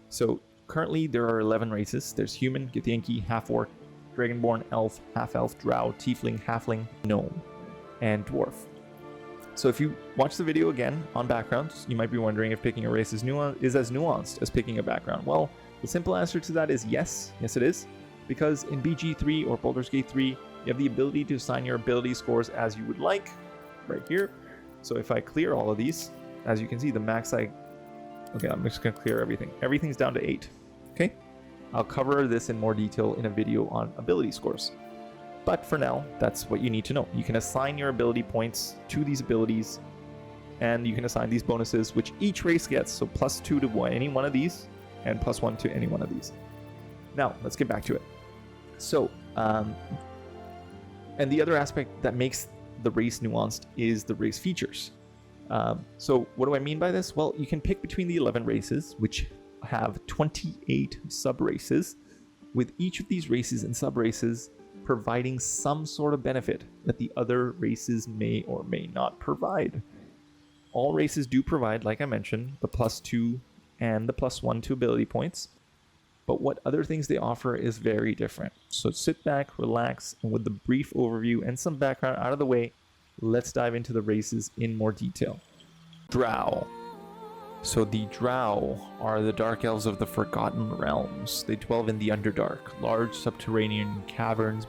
So currently there are 11 races. There's human, Githyanki, half-orc, dragonborn, elf, half-elf, drow, tiefling, halfling, gnome, and dwarf. So if you watch the video again on backgrounds, you might be wondering if picking a race is as nuanced as picking a background. Well, the simple answer to that is yes. Yes, it is. Because in BG3 or Baldur's Gate 3, you have the ability to assign your ability scores as you would like, right here. So if I clear all of these, as you can see, the max okay, I'm just going to clear everything. Everything's down to 8, okay? I'll cover this in more detail in a video on ability scores. But for now, that's what you need to know. You can assign your ability points to these abilities, and you can assign these bonuses, which each race gets. So +2 to any one of these, and +1 to any one of these. Now, let's get back to it. So, and the other aspect that makes the race nuanced is the race features. So what do I mean by this? Well, you can pick between the 11 races, which have 28 sub-races, with each of these races and sub-races providing some sort of benefit that the other races may or may not provide. All races do provide, like I mentioned, the +2 and the +1 to ability points, but what other things they offer is very different. So sit back, relax, and with the brief overview and some background out of the way, let's dive into the races in more detail. Drow. So the Drow are the Dark Elves of the Forgotten Realms. They dwell in the Underdark, large subterranean caverns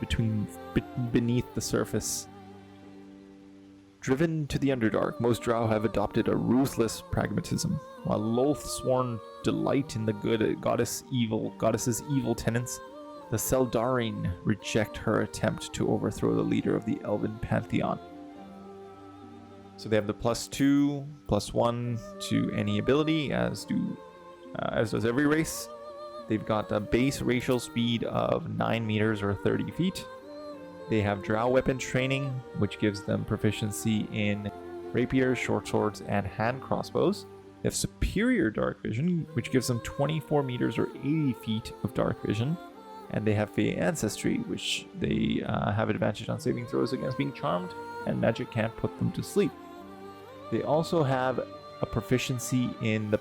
beneath the surface. Driven to the Underdark, most Drow have adopted a ruthless pragmatism. While Loth-sworn delight in the good goddess's evil tenets, the Seldarine reject her attempt to overthrow the leader of the Elven Pantheon. So they have the +2, +1 to any ability, as does every race. They've got a base racial speed of 9 meters or 30 feet. They have Drow weapon training, which gives them proficiency in rapiers, short swords, and hand crossbows. They have superior dark vision, which gives them 24 meters or 80 feet of dark vision. And they have Fey ancestry, which they have advantage on saving throws against being charmed, and magic can't put them to sleep. They also have a proficiency in the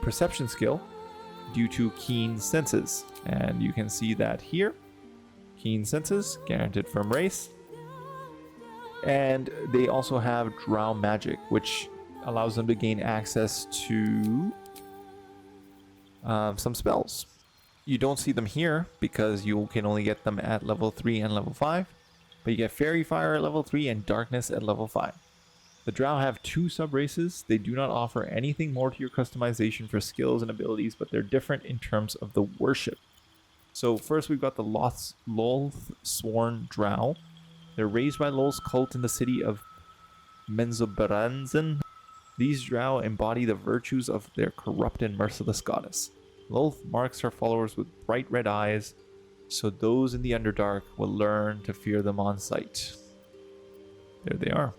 perception skill due to keen senses. And you can see that here. Keen senses, guaranteed from race. And they also have Drow magic, which allows them to gain access to some spells. You don't see them here because you can only get them at level 3 and level 5. But you get Fairy Fire at level 3 and Darkness at level 5. The Drow have 2 sub-races. They do not offer anything more to your customization for skills and abilities, but they're different in terms of the worship. So first we've got the Loth-sworn Drow. They're raised by Lol's cult in the city of Menzoberranzan. These Drow embody the virtues of their corrupt and merciless goddess. Lolth marks her followers with bright red eyes, so those in the Underdark will learn to fear them on sight. There they are.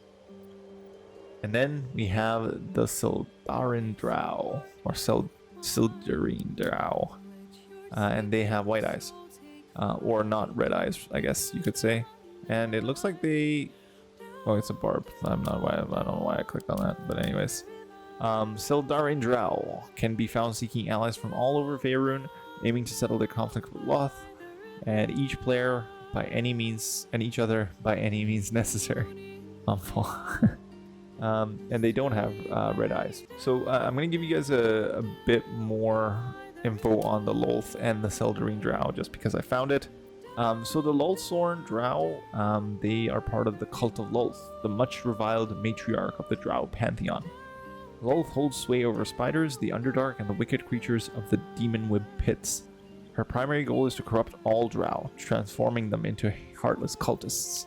And then we have the Seldarine Drow, or Seldarine Drow. And they have white eyes. Or not red eyes, I guess you could say. And it looks like they... Oh, it's a barb. I don't know why I clicked on that. But anyways. Seldarine Drow can be found seeking allies from all over Faerun, aiming to settle their conflict with Loth. And each player by any means, and each other by any means necessary. And they don't have red eyes. So I'm going to give you guys a bit more info on the Lolth and the Seldarine Drow just because I found it. So the Loth-sworn Drow, they are part of the cult of Lolth, the much reviled matriarch of the Drow pantheon. Lolth holds sway over spiders, the Underdark, and the wicked creatures of the Demon Web pits. Her primary goal is to corrupt all Drow, transforming them into heartless cultists.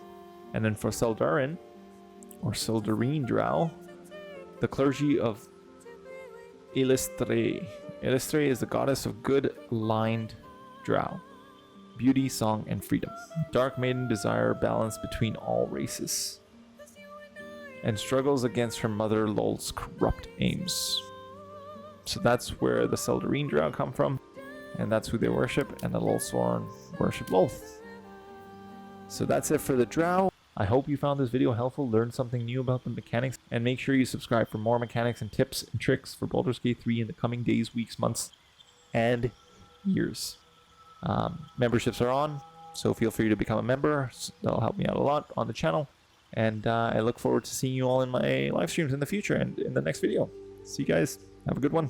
And then for Seldarine, or Seldarine Drow, the clergy of Elistre. Elistre is the goddess of good-lined Drow, beauty, song, and freedom. Dark Maiden desire balance between all races, and struggles against her mother Lolth's corrupt aims. So that's where the Seldarine Drow come from, and that's who they worship, and the Loth-sworn worship Lolth. So that's it for the Drow. I hope you found this video helpful, learned something new about the mechanics, and make sure you subscribe for more mechanics and tips and tricks for Baldur's Gate 3 in the coming days, weeks, months. and years. Memberships are on, so feel free to become a member. That'll help me out a lot on the channel. And I look forward to seeing you all in my live streams in the future and in the next video. See you guys. Have a good one.